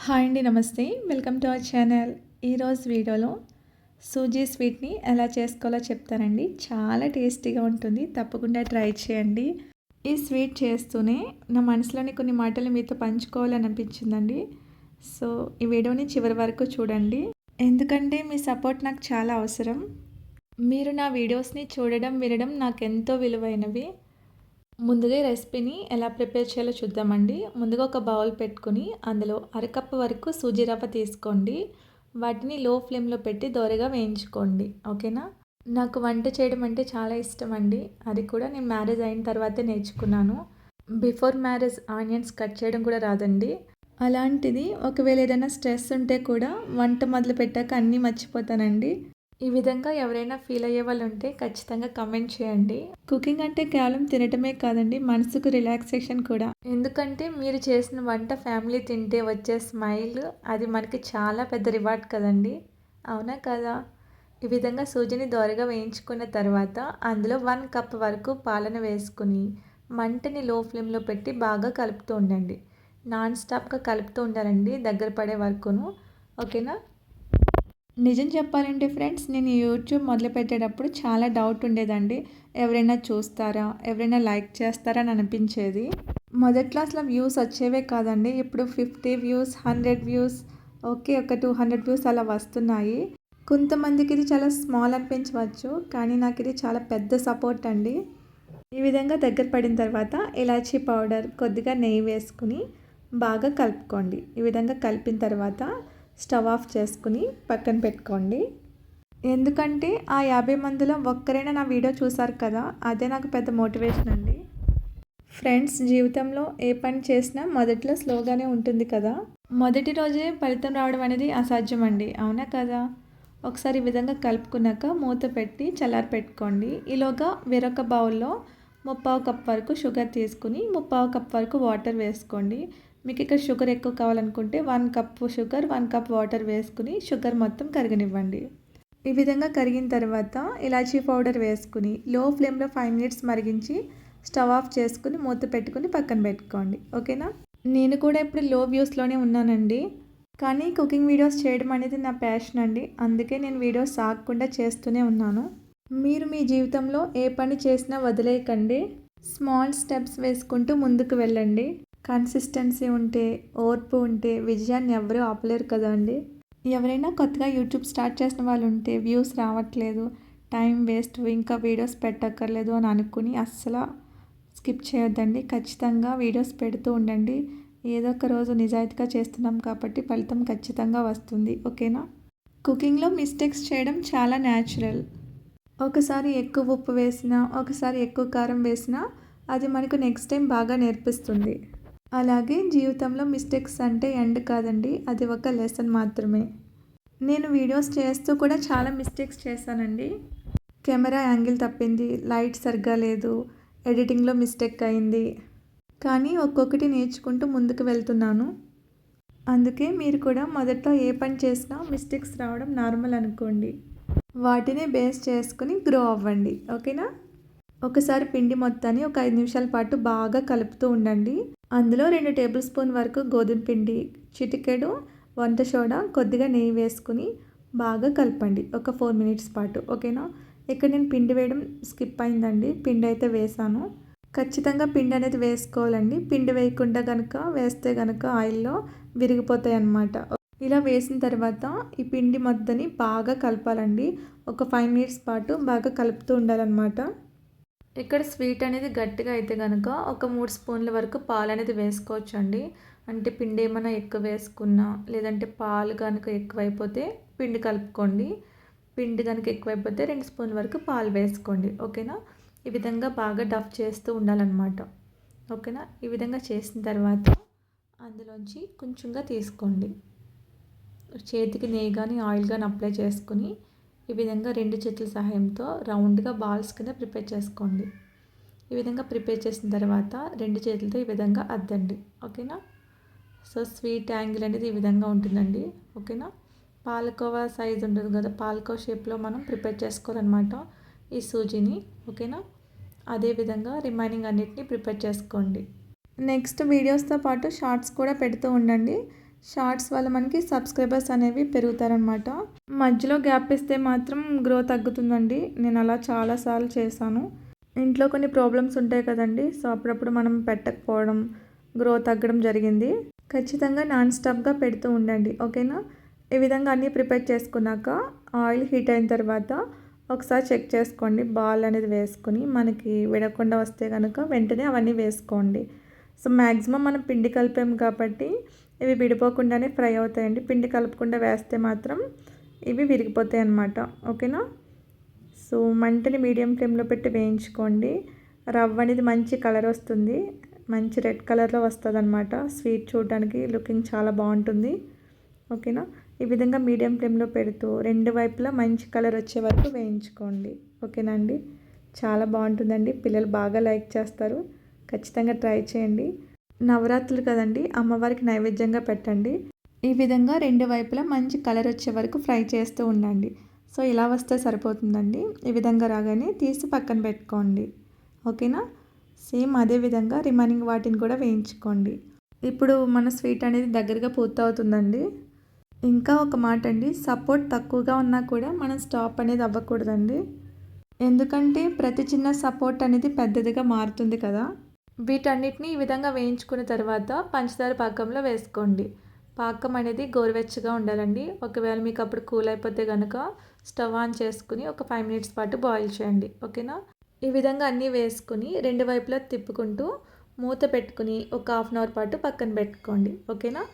Hi అండి, నమస్తే. Welcome to our channel. ఈరోజు వీడియోలో సూజీ స్వీట్ని ఎలా చేసుకోవాలో చెప్తానండి. చాలా టేస్టీగా ఉంటుంది, తప్పకుండా ట్రై చేయండి. ఈ స్వీట్ చేస్తూనే నా మనసులోని కొన్ని మాటలు మీతో పంచుకోవాలని అనిపించిందండి. సో ఈ వీడియోని చివరి వరకు చూడండి, ఎందుకంటే మీ సపోర్ట్ నాకు చాలా అవసరం. మీరు నా వీడియోస్ని చూడడం వినడం నాకు ఎంతో విలువైనవి. ముందుగా రెసిపీని ఎలా ప్రిపేర్ చేయాలో చూద్దామండి. ముందుగా ఒక బౌల్ పెట్టుకుని అందులో అరకప్పు వరకు సూజీ రవ్వ తీసుకోండి. వాటిని లో ఫ్లేమ్లో పెట్టి దోరగా వేయించుకోండి. ఓకేనా. నాకు వంట చేయడం అంటే చాలా ఇష్టం అండి. అది కూడా నేను మ్యారేజ్ అయిన తర్వాతే నేర్చుకున్నాను. బిఫోర్ మ్యారేజ్ ఆనియన్స్ కట్ చేయడం కూడా రాదండి. అలాంటిది ఒకవేళ ఏదైనా స్ట్రెస్ ఉంటే కూడా వంట మొదలు పెట్టాక అన్నీ మర్చిపోతానండి. ఈ విధంగా ఎవరైనా ఫీల్ అయ్యే వాళ్ళు ఉంటే ఖచ్చితంగా కమెంట్ చేయండి. కుకింగ్ అంటే కేవలం తినటమే కాదండి, మనసుకు రిలాక్సేషన్ కూడా. ఎందుకంటే మీరు చేసిన వంట ఫ్యామిలీ తింటే వచ్చే స్మైల్, అది మనకి చాలా పెద్ద రివార్డ్ కదండి. అవునా కదా. ఈ విధంగా సూజిని దోరగా వేయించుకున్న తర్వాత అందులో 1 కప్ వరకు పాలను వేసుకుని మంటని లో ఫ్లేమ్లో పెట్టి బాగా కలుపుతూ ఉండండి. నాన్ స్టాప్గా కలుపుతూ ఉండాలండి, దగ్గర పడే వరకును. ఓకేనా. నిజం చెప్పాలంటే ఫ్రెండ్స్, నేను యూట్యూబ్ మొదలుపెట్టేటప్పుడు చాలా డౌట్ ఉండేదండి. ఎవరైనా చూస్తారా, ఎవరైనా లైక్ చేస్తారా అని అనిపించేది. మొదట్లో అసలు వ్యూస్ వచ్చేవే కాదండి. ఇప్పుడు 50 వ్యూస్, 100 వ్యూస్, ఓకే, ఒక 200 వ్యూస్ అలా వస్తున్నాయి. కొంతమందికి ఇది చాలా స్మాల్ అనిపించవచ్చు, కానీ నాకు ఇది చాలా పెద్ద సపోర్ట్ అండి. ఈ విధంగా దగ్గర పడిన తర్వాత ఇలాచీ పౌడర్, కొద్దిగా నెయ్యి వేసుకుని బాగా కలుపుకోండి. ఈ విధంగా కలిపిన తర్వాత స్టవ్ ఆఫ్ చేసుకుని పక్కన పెట్టుకోండి. ఎందుకంటే ఆ 50 మందిలో ఒక్కరైనా నా వీడియో చూసారు కదా, అదే నాకు పెద్ద మోటివేషన్ అండి. ఫ్రెండ్స్, జీవితంలో ఏ పని చేసినా మొదట్లో స్లోగానే ఉంటుంది కదా. మొదటి రోజే ఫలితం రావడం అనేది అసాధ్యం అండి. అవునా కదా. ఒకసారి ఈ విధంగా కలుపుకున్నాక మూత పెట్టి చల్లారి పెట్టుకోండి. ఈలోగా వేరొక బౌల్లో 3/4 కప్ వరకు షుగర్ తీసుకుని 3/4 కప్ వరకు వాటర్ వేసుకోండి. మీకు ఇక్కడ షుగర్ ఎక్కువ కావాలనుకుంటే 1 కప్పు షుగర్, 1 కప్ వాటర్ వేసుకుని షుగర్ మొత్తం కరగనివ్వండి. ఈ విధంగా కరిగిన తర్వాత ఇలాచీ పౌడర్ వేసుకుని లో ఫ్లేమ్లో 5 మినిట్స్ మరిగించి స్టవ్ ఆఫ్ చేసుకుని మూత పెట్టుకుని పక్కన పెట్టుకోండి. ఓకేనా. నేను కూడా ఇప్పుడు లో వ్యూస్లోనే ఉన్నానండి, కానీ కుకింగ్ వీడియోస్ చేయడం అనేది నా ప్యాషన్ అండి. అందుకే నేను వీడియోస్ ఆగకుండా చేస్తూనే ఉన్నాను. మీరు మీ జీవితంలో ఏ పని చేసినా వదిలేయకండి. స్మాల్ స్టెప్స్ వేసుకుంటూ ముందుకు వెళ్ళండి. కన్సిస్టెన్సీ ఉంటే, ఓర్పు ఉంటే విజయాన్ని ఎవరూ ఆపలేరు కదా అండి. ఎవరైనా కొత్తగా యూట్యూబ్ స్టార్ట్ చేసిన వాళ్ళు ఉంటే వ్యూస్ రావట్లేదు, టైం వేస్ట్, ఇంకా వీడియోస్ పెట్టక్కర్లేదు అని అనుకుని అస్సలు స్కిప్ చేయొద్దండి. ఖచ్చితంగా వీడియోస్ పెడుతూ ఉండండి. ఏదో ఒక రోజు నిజాయితీగా చేస్తున్నాం కాబట్టి ఫలితం ఖచ్చితంగా వస్తుంది. ఓకేనా. కుకింగ్లో మిస్టేక్స్ చేయడం చాలా న్యాచురల్. ఒకసారి ఎక్కువ ఉప్పు వేసినా, ఒకసారి ఎక్కువ కారం వేసినా అది మనకు నెక్స్ట్ టైం బాగా నేర్పిస్తుంది. అలాగే జీవితంలో మిస్టేక్స్ అంటే ఎండ్ కాదండి, అది ఒక లెసన్ మాత్రమే. నేను వీడియోస్ చేస్తూ కూడా చాలా మిస్టేక్స్ చేశానండి. కెమెరా యాంగిల్ తప్పింది, లైట్ సరిగ్గా లేదు, ఎడిటింగ్లో మిస్టేక్ అయింది. కానీ ఒక్కొక్కటి నేర్చుకుంటూ ముందుకు వెళ్తున్నాను. అందుకే మీరు కూడా మొదట్లో ఏ పని చేసినా మిస్టేక్స్ రావడం నార్మల్ అనుకోండి. వాటిని బేస్ చేసుకుని గ్రో అవ్వండి. ఓకేనా. ఒకసారి పిండి మొత్తాన్ని ఒక 5 నిమిషాల పాటు బాగా కలుపుతూ ఉండండి. అందులో 2 టేబుల్ స్పూన్ వరకు గోధుమ పిండి, చిటికెడు వంట సోడా, కొద్దిగా నెయ్యి వేసుకుని బాగా కలపండి ఒక 4 మినిట్స్ పాటు. ఓకేనా. ఇక్కడ నేను పిండి వేయడం స్కిప్ అయిందండి, పిండి అయితే వేసాను. ఖచ్చితంగా పిండి అనేది వేసుకోవాలండి. పిండి వేయకుండా కనుక వేస్తే కనుక ఆయిల్లో విరిగిపోతాయి అన్నమాట. ఇలా వేసిన తర్వాత ఈ పిండి మొత్తాన్ని బాగా కలపాలండి. ఒక 5 మినిట్స్ పాటు బాగా కలుపుతూ ఉండాలన్నమాట. ఇక్కడ స్వీట్ అనేది గట్టిగా అయితే కనుక ఒక 3 స్పూన్ల వరకు పాలు అనేది వేసుకోవచ్చు అండి. అంటే పిండి ఏమైనా ఎక్కువ వేసుకున్నా, లేదంటే పాలు కనుక ఎక్కువైపోతే పిండి కలుపుకోండి. పిండి కనుక ఎక్కువైపోతే 2 స్పూన్ల వరకు పాలు వేసుకోండి. ఓకేనా. ఈ విధంగా బాగా డఫ్ చేస్తూ ఉండాలన్నమాట. ఓకేనా. ఈ విధంగా చేసిన తర్వాత అందులోంచి కొంచెంగా తీసుకోండి. చేతికి నెయ్యి కానీ ఆయిల్ కానీ అప్లై చేసుకుని ఈ విధంగా 2 చేతుల సహాయంతో రౌండ్గా బాల్స్ కింద ప్రిపేర్ చేసుకోండి. ఈ విధంగా ప్రిపేర్ చేసిన తర్వాత 2 చేతులతో ఈ విధంగా అద్దండి. ఓకేనా. సో స్వీట్ యాంగిల్ అనేది ఈ విధంగా ఉంటుందండి. ఓకేనా. పాలకోవా సైజ్ ఉంటుంది కదా, పాలకోవా షేప్లో మనం ప్రిపేర్ చేసుకోవాలన్నమాట ఈ సూజీని. ఓకేనా. అదేవిధంగా రిమైనింగ్ అన్నిటిని ప్రిపేర్ చేసుకోండి. నెక్స్ట్ వీడియోస్తో పాటు షార్ట్స్ కూడా పెడుతూ ఉండండి. షార్ట్స్ వల్ల మనకి సబ్స్క్రైబర్స్ అనేవి పెరుగుతారనమాట. మధ్యలో గ్యాప్ ఇస్తే మాత్రం గ్రో తగ్గుతుందండి. నేను అలా చాలాసార్లు చేశాను. ఇంట్లో కొన్ని ప్రాబ్లమ్స్ ఉంటాయి కదండి. సో అప్పుడప్పుడు మనం పెట్టకపోవడం, గ్రో తగ్గడం జరిగింది. ఖచ్చితంగా నాన్ స్టాప్గా పెడుతూ ఉండండి, ఓకేనా. ఈ విధంగా అన్నీ ప్రిపేర్ చేసుకున్నాక ఆయిల్ హీట్ అయిన తర్వాత ఒకసారి చెక్ చేసుకోండి. బాల్ అనేది వేసుకుని మనకి విడకుండా వస్తే కనుక వెంటనే అవన్నీ వేసుకోండి. సో మ్యాక్సిమం మనం పిండి కలిపాం కాబట్టి ఇవి విడిపోకుండానే ఫ్రై అవుతాయండి. పిండి కలపకుండా వేస్తే మాత్రం ఇవి విరిగిపోతాయి అన్నమాట, ఓకేనా. సో మంటని మీడియం ఫ్లేమ్లో పెట్టి వేయించుకోండి. రవ్వ అనేది మంచి కలర్ వస్తుంది, మంచి రెడ్ కలర్లో వస్తుంది అన్నమాట. స్వీట్ చూడడానికి లుకింగ్ చాలా బాగుంటుంది, ఓకేనా. ఈ విధంగా మీడియం ఫ్లేమ్లో పెడుతూ రెండు వైపులా మంచి కలర్ వచ్చే వరకు వేయించుకోండి, ఓకేనా అండి. చాలా బాగుంటుందండి, పిల్లలు బాగా లైక్ చేస్తారు. ఖచ్చితంగా ట్రై చేయండి. నవరాత్రులు కదండి, అమ్మవారికి నైవేద్యంగా పెట్టండి. ఈ విధంగా రెండు వైపులా మంచి కలర్ వచ్చే వరకు ఫ్రై చేస్తూ ఉండండి. సో ఇలా వస్తే సరిపోతుందండి. ఈ విధంగా రాగానే తీసి పక్కన పెట్టుకోండి, ఓకేనా. సేమ్ అదే విధంగా రిమైనింగ్ వాటిని కూడా వేయించుకోండి. ఇప్పుడు మన స్వీట్ అనేది దగ్గరగా పూర్తవుతుందండి. ఇంకా ఒక మాట అండి, సపోర్ట్ తక్కువగా ఉన్నా కూడా మనం స్టాప్ అనేది అవ్వకూడదండి. ఎందుకంటే ప్రతి చిన్న సపోర్ట్ అనేది పెద్దదిగా మారుతుంది కదా. వీటన్నిటిని ఈ విధంగా వేయించుకున్న తర్వాత పంచదార పాకంలో వేసుకోండి. పాకం అనేది గోరువెచ్చగా ఉండాలండి. ఒకవేళ మీకు అప్పుడు కూల్ అయిపోతే కనుక స్టవ్ ఆన్ చేసుకుని ఒక 5 మినిట్స్ పాటు బాయిల్ చేయండి, ఓకేనా. ఈ విధంగా అన్నీ వేసుకుని రెండు వైపులా తిప్పుకుంటూ మూత పెట్టుకుని ఒక 1/2 అవర్ పాటు పక్కన పెట్టుకోండి, ఓకేనా.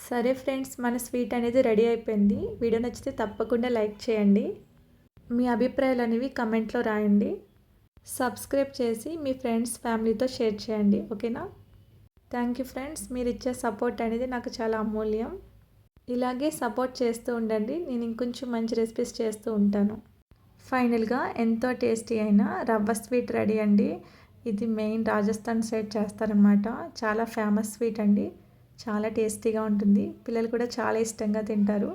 సరే ఫ్రెండ్స్, మన స్వీట్ అనేది రెడీ అయిపోయింది. వీడియో నచ్చితే తప్పకుండా లైక్ చేయండి. మీ అభిప్రాయాలు అనేవి కమెంట్లో రాయండి. సబ్స్క్రైబ్ చేసి మీ ఫ్రెండ్స్ ఫ్యామిలీతో షేర్ చేయండి, ఓకేనా. థ్యాంక్ యూ ఫ్రెండ్స్, మీరు ఇచ్చే సపోర్ట్ అనేది నాకు చాలా అమూల్యం. ఇలాగే సపోర్ట్ చేస్తూ ఉండండి, నేను ఇంకొంచెం మంచి రెసిపీస్ చేస్తూ ఉంటాను. ఫైనల్గా ఎంతో టేస్టీ అయిన రవ్వ స్వీట్ రెడీ అండి. ఇది మెయిన్ రాజస్థాన్ సైడ్ చేస్తారనమాట. చాలా ఫేమస్ స్వీట్ అండి. చాలా టేస్టీగా ఉంటుంది, పిల్లలు కూడా చాలా ఇష్టంగా తింటారు.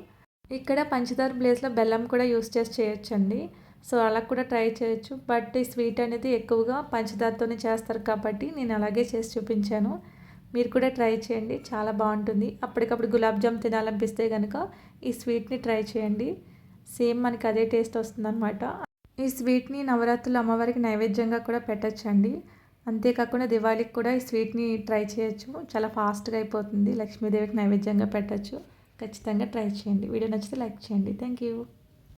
ఇక్కడ పంచదార ప్లేస్లో బెల్లం కూడా యూస్ చేసి చేయొచ్చండి. సో అలా కూడా ట్రై చేయొచ్చు. బట్ ఈ స్వీట్ అనేది ఎక్కువగా పంచదారతోనే చేస్తారు కాబట్టి నేను అలాగే చేసి చూపించాను. మీరు కూడా ట్రై చేయండి, చాలా బాగుంటుంది. అప్పటికప్పుడు గులాబ్ జామ్ తినాలనిపిస్తే కనుక ఈ స్వీట్ని ట్రై చేయండి. సేమ్ మనకి అదే టేస్ట్ వస్తుందన్నమాట. ఈ స్వీట్ని నవరాత్రులు అమ్మవారికి నైవేద్యంగా కూడా పెట్టచ్చండి. అంతేకాకుండా దివాళీకి కూడా ఈ స్వీట్ని ట్రై చేయొచ్చు. చాలా ఫాస్ట్గా అయిపోతుంది. లక్ష్మీదేవికి నైవేద్యంగా పెట్టచ్చు. ఖచ్చితంగా ట్రై చేయండి. వీడియో నచ్చితే లైక్ చేయండి. Thank you.